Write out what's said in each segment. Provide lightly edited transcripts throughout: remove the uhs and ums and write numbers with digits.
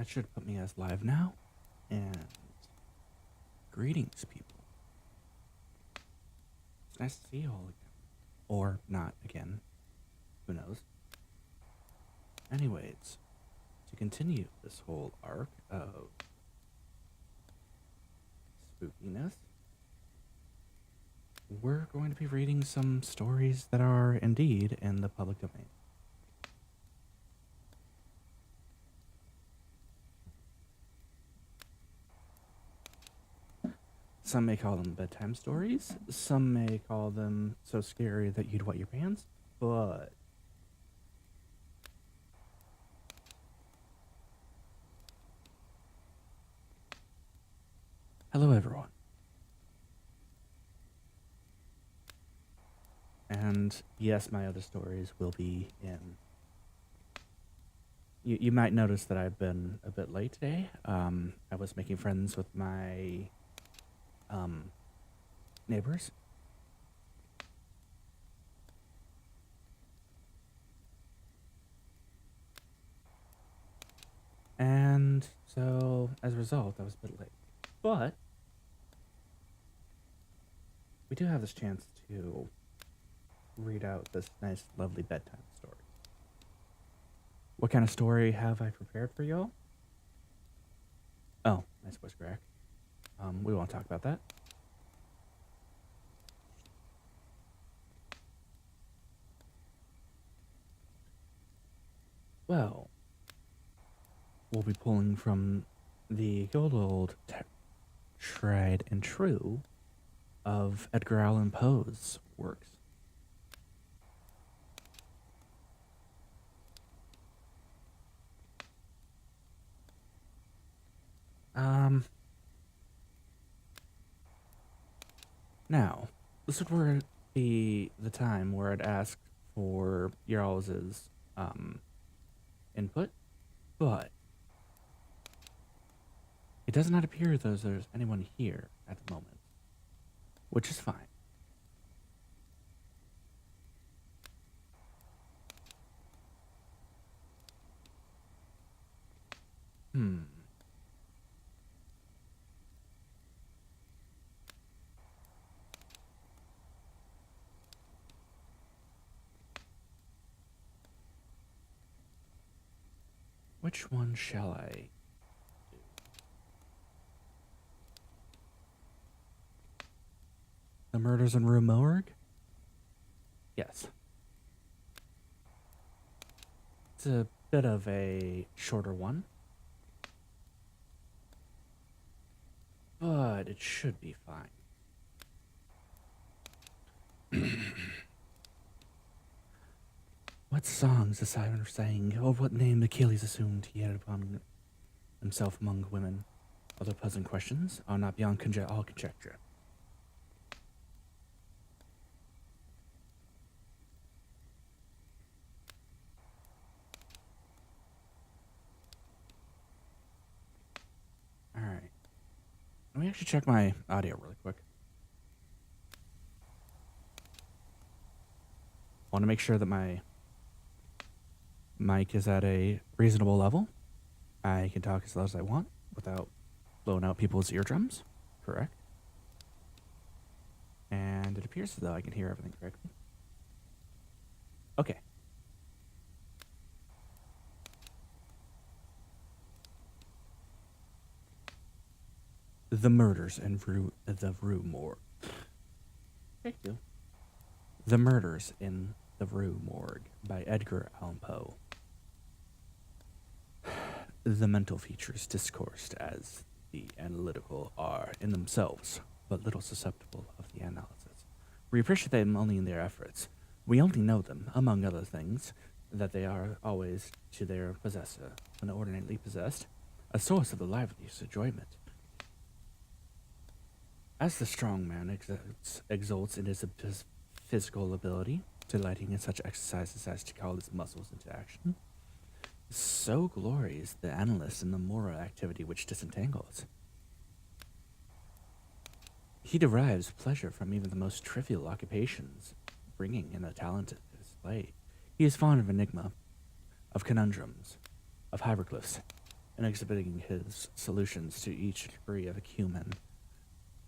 That should put me as live now. And greetings, people. It's nice to see you all again. Or not again. Who knows? Anyways, to continue this whole arc of spookiness, we're going to be reading some stories that are indeed in the public domain. Some may call them bedtime stories. Some may call them so scary that you'd wet your pants. But hello, everyone. And yes, my other stories will be in. You might notice that I've been a bit late today. I was making friends with my neighbors. And so, as a result, I was a bit late. But we do have this chance to read out this nice, lovely bedtime story. What kind of story have I prepared for y'all? Oh, nice voice crack. We won't talk about that. Well, we'll be pulling from the good old tried and true of Edgar Allan Poe's works. Now, this would be the time where I'd ask for y'all's input, but it does not appear as though there's anyone here at the moment, which is fine. Which one shall I do? The Murders in Rue Morgue? Yes. It's a bit of a shorter one, but it should be fine. What songs the siren sang, or what name Achilles assumed he had upon himself among women? Other pleasant questions are not beyond all conjecture. Alright. Let me actually check my audio really quick. Want to make sure that my mic is at a reasonable level. I can talk as loud as I want without blowing out people's eardrums. Correct. And it appears as though I can hear everything correctly. Okay. The Murders in the Rue Morgue. Thank you. The Murders in the Rue Morgue by Edgar Allan Poe. The mental features discoursed as the analytical are in themselves but little susceptible of the analysis. We appreciate them only in their efforts. We only know them, among other things, that they are always to their possessor, when ordinarily possessed, a source of the liveliest enjoyment. As the strong man exults in his physical ability, delighting in such exercises as to call his muscles into action, so glories the analyst in the moral activity which disentangles. He derives pleasure from even the most trivial occupations, bringing in a talent to display. He is fond of enigma, of conundrums, of hieroglyphs, and exhibiting his solutions to each degree of acumen,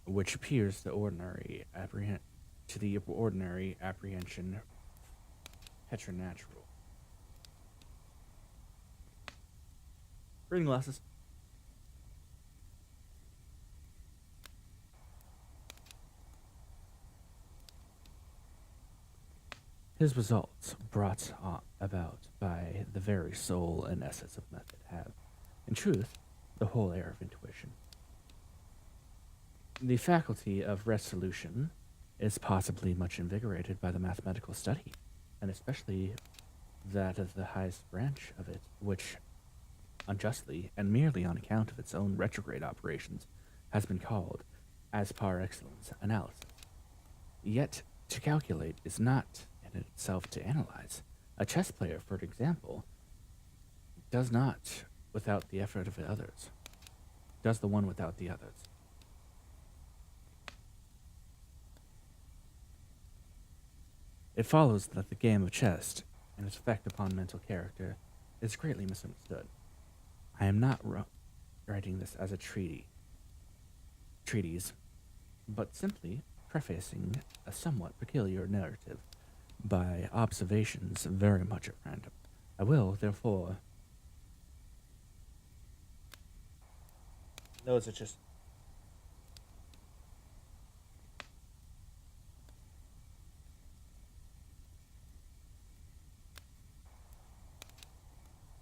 which appears to the ordinary apprehension preternatural. Reading glasses. His results, brought about by the very soul and essence of method, have, in truth, the whole air of intuition. The faculty of resolution is possibly much invigorated by the mathematical study, and especially that of the highest branch of it, which, unjustly and merely on account of its own retrograde operations, has been called, as par excellence, analysis. Yet, to calculate is not in itself to analyze. A chess player, for example, does not without the effort of the others, does the one without the others. It follows that the game of chess and its effect upon mental character is greatly misunderstood. I am not writing this as a treatise, but simply prefacing a somewhat peculiar narrative by observations very much at random. I will, therefore. Those are just.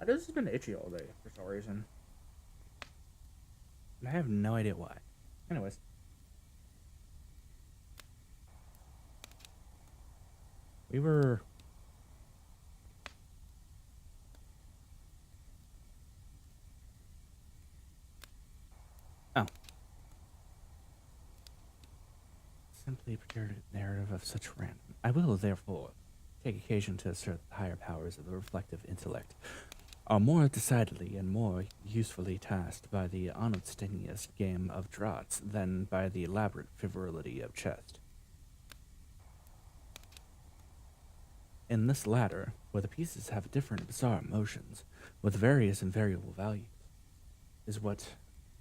This has been itchy all day for some reason. I have no idea why. Anyways. We were. Oh. Simply procured narrative of such random. I will, therefore, take occasion to assert the higher powers of the reflective intellect are more decidedly and more usefully tasked by the unabstemious game of draughts than by the elaborate frivolity of chess. In this latter, where the pieces have different bizarre motions, with various and variable values, is what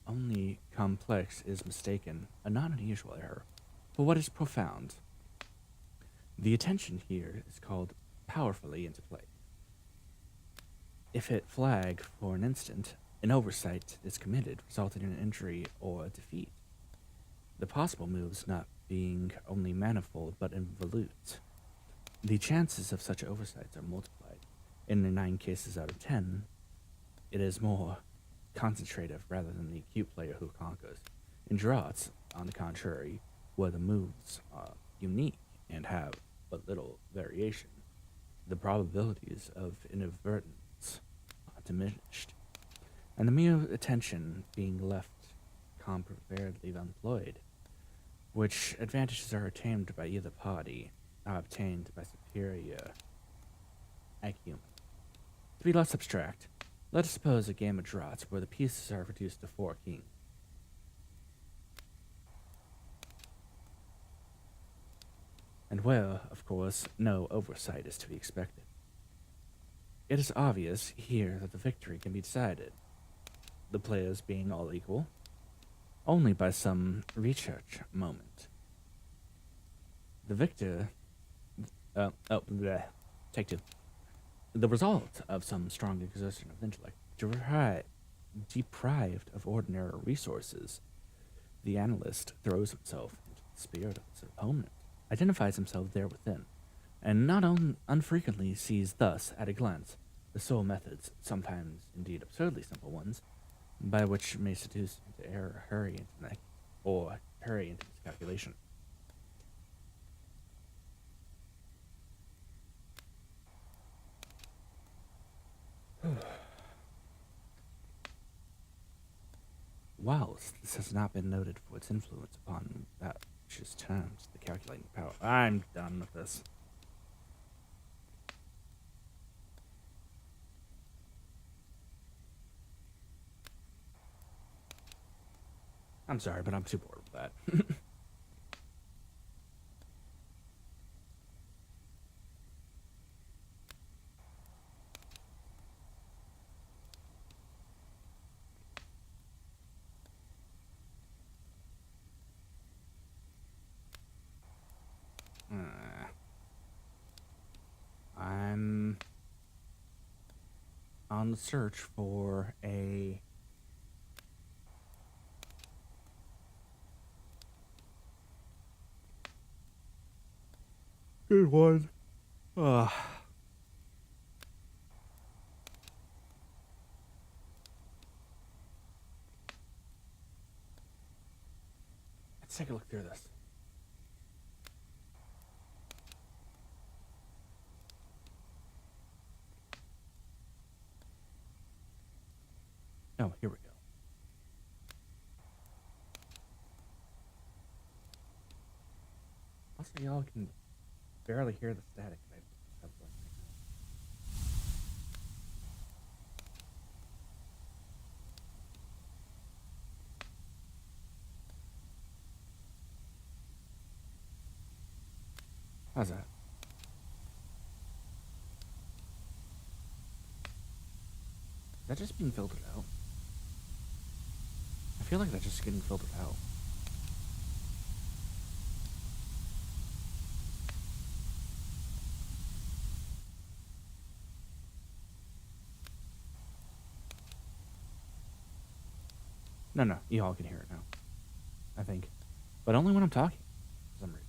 only complex is mistaken, a not unusual error, for what is profound. The attention here is called powerfully into play. If it flag for an instant, an oversight is committed, resulting in an injury or defeat. The possible moves not being only manifold but involute. The chances of such oversights are multiplied. In the 9 cases out of 10, it is more concentrative rather than the acute player who conquers. In draughts, on the contrary, where the moves are unique and have but little variation, the probabilities of inadvertence are diminished, and the mere attention being left comparatively unemployed, which advantages are attained by either party are obtained by superior acumen. To be less abstract, let us suppose a game of draughts where the pieces are reduced to 4 kings. And where, of course, no oversight is to be expected. It is obvious here that the victory can be decided, the players being all equal, only by some research moment. The victor. Take 2. The result of some strong exertion of intellect, deprived of ordinary resources, the analyst throws himself into the spirit of his opponent, identifies himself there within, and not unfrequently sees thus, at a glance, the sole methods, sometimes indeed absurdly simple ones, by which may seduce into error, hurry into miscalculation. Whilst this has not been noted for its influence upon that which is termed the calculating power, I'm done with this. I'm sorry, but I'm too bored with that. on the search for a good one. Ugh. Let's take a look through this. Oh, here we go. Also, y'all can barely hear the static that I have going right now. How's that? Is that just being filtered out? I feel like that's just getting filtered out. No, y'all can hear it now. I think. But only when I'm talking, for some reason.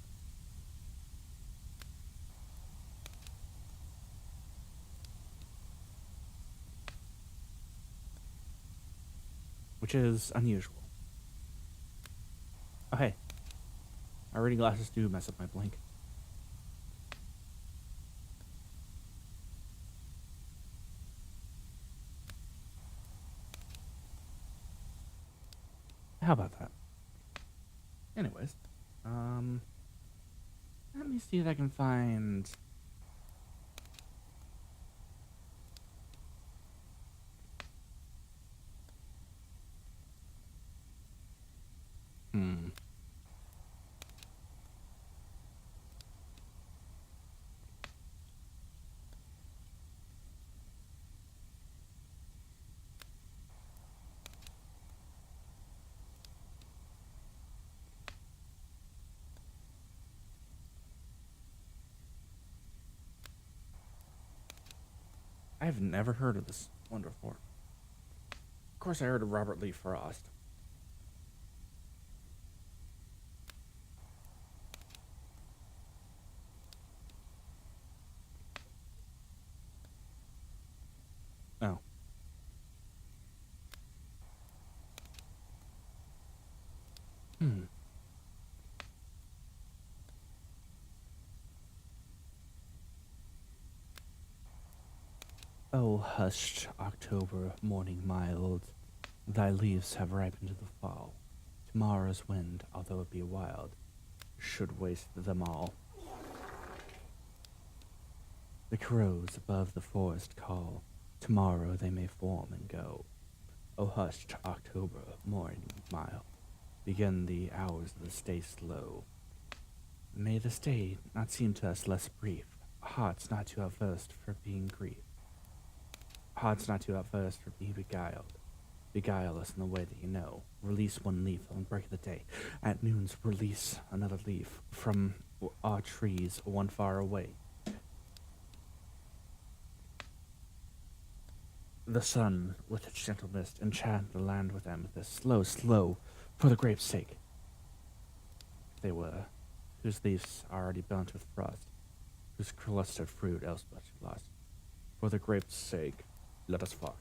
Which is unusual. Oh, hey. My reading glasses do mess up my blink. How about that? Anyways, let me see if I can find. I've never heard of this one before. Of course, I heard of Robert Lee Frost. Oh. Hmm. Oh, hushed October morning mild, thy leaves have ripened to the fall. Tomorrow's wind, although it be wild, should waste them all. The crows above the forest call, tomorrow they may form and go. O hushed October morning mild, begin the hours of the stay slow. May the stay not seem to us less brief, hearts not too outburst for being grief. Hearts not too outburst for being beguiled. Beguile us in the way that you know. Release one leaf on break of the day. At noons, release another leaf from our trees one far away. The sun, with its gentle mist, enchant the land with amethyst. Slow, slow, for the grape's sake. They were, whose leaves are already burnt with frost, whose clustered fruit else but lost. For the grape's sake, let us part.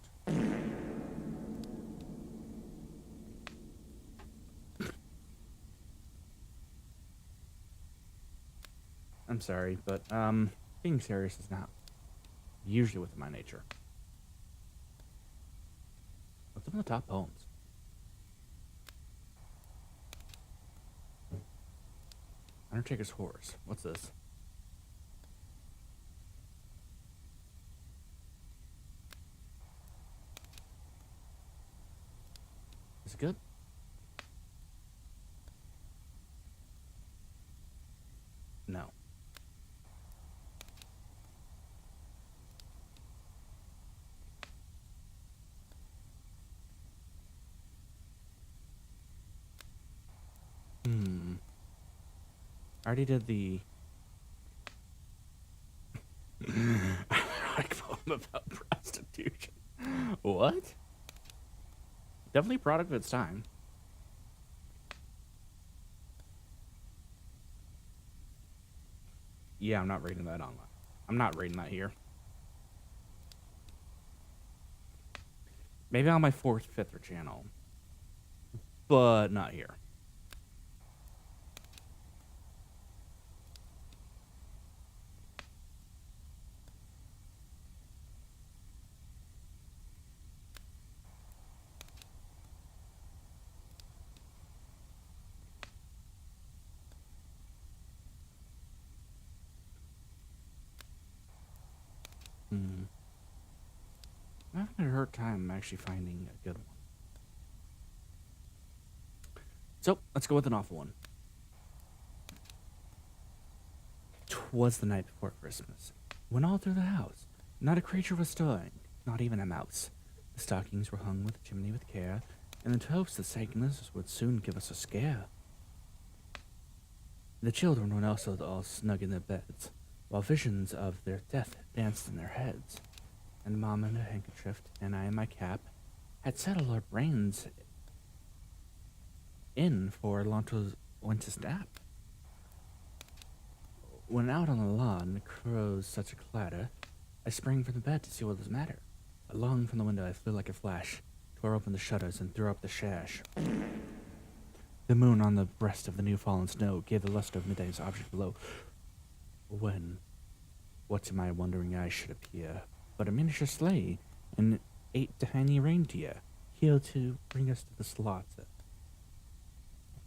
I'm sorry, but, being serious is not usually within my nature. What's up in the top poems? Undertaker's Horrors. What's this? Is it good? No. I already did the I poem about prostitution. What? Definitely a product of its time. Yeah, I'm not reading that online. I'm not reading that here. Maybe on my 4th, 5th channel. But not here. I haven't had a hard time actually finding a good one. So, let's go with an awful one. 'Twas the night before Christmas, when all through the house not a creature was stirring, not even a mouse. The stockings were hung with the chimney with care, and the toast that Satan's would soon give us a scare. The children were also all snug in their beds, while visions of their death danced in their heads. And Mom in her handkerchief, and I in my cap, had settled our brains in for Lonto's winter's nap. When out on the lawn, the crows such a clatter, I sprang from the bed to see what was the matter. Along from the window I flew like a flash, tore open the shutters and threw up the sash. The moon on the breast of the new fallen snow gave the luster of midday's object below. When, what to my wondering eyes should appear, but a miniature sleigh and 8 tiny reindeer, here to bring us to the slaughter.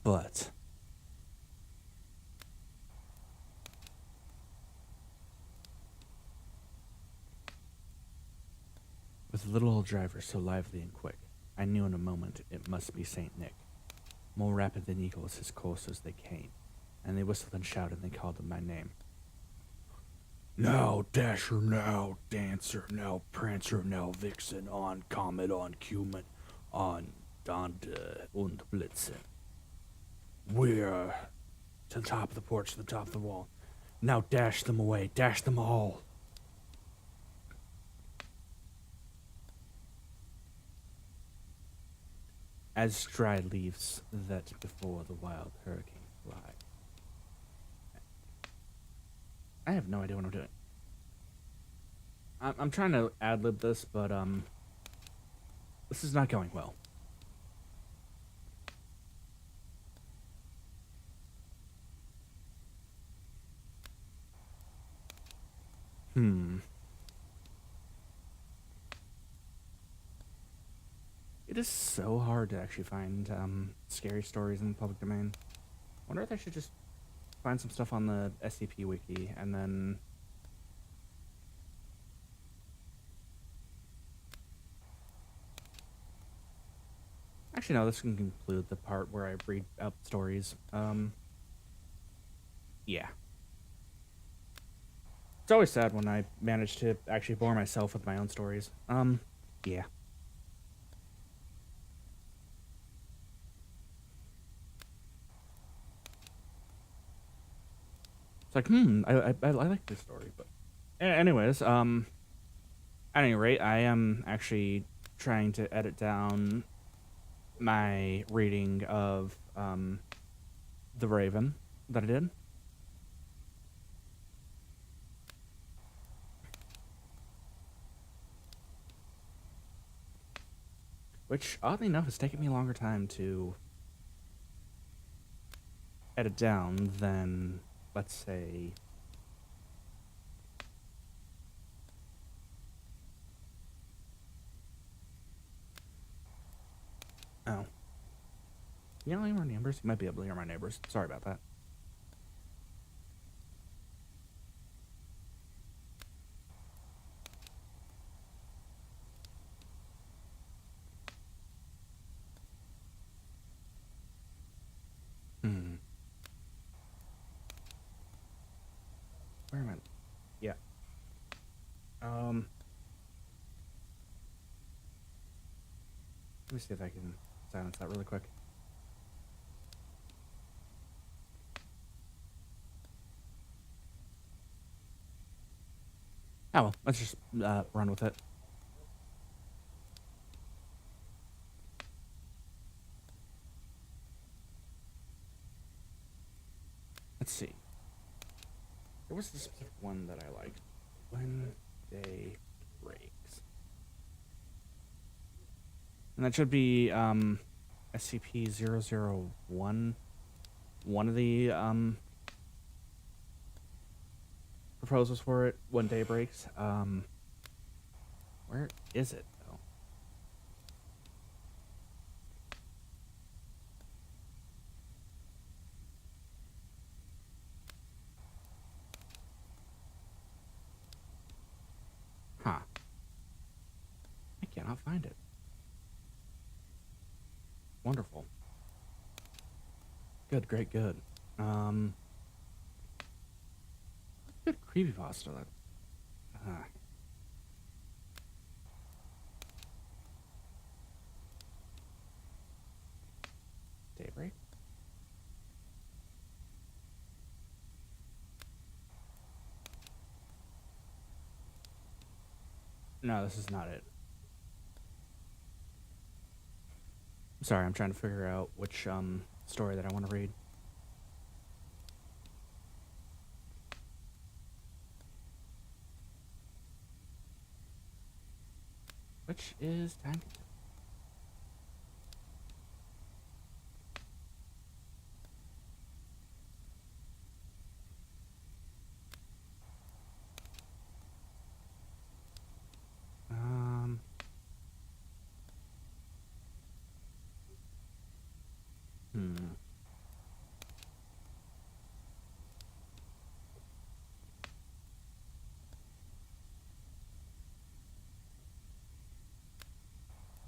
But with the little old driver so lively and quick, I knew in a moment it must be Saint Nick. More rapid than eagles his coursers they came, and they whistled and shouted and they called them by name. Now Dasher, now Dancer, now Prancer, now Vixen, on Comet, on Cumin, on Donda und Blitzen. We're to the top of the porch, to the top of the wall. Now dash them away, dash them all. As dry leaves that before the wild hurricane fly. I have no idea what I'm doing. I'm trying to ad-lib this, but this is not going well. It is so hard to actually find scary stories in the public domain. I wonder if I should just find some stuff on the SCP wiki and then actually no, this can conclude the part where I read out stories. Yeah. It's always sad when I manage to actually bore myself with my own stories. Yeah. It's like, I like this story, but anyways, at any rate, I am actually trying to edit down my reading of The Raven that I did. Which, oddly enough, has taken me a longer time to edit down than, let's say, oh. You don't hear my neighbors? You might be able to hear my neighbors. Sorry about that. Where am I? Yeah. Let me see if I can silence that really quick. Oh well, let's just run with it. was the specific one that I liked? When Day Breaks. And that should be SCP-001. One of the proposals for it. When Day Breaks. Where is it though? Huh. I cannot find it. Wonderful. Good, great, good. Good creepypasta. Daybreak? No, this is not it. Sorry, I'm trying to figure out which story that I want to read. Which is time. Hmm.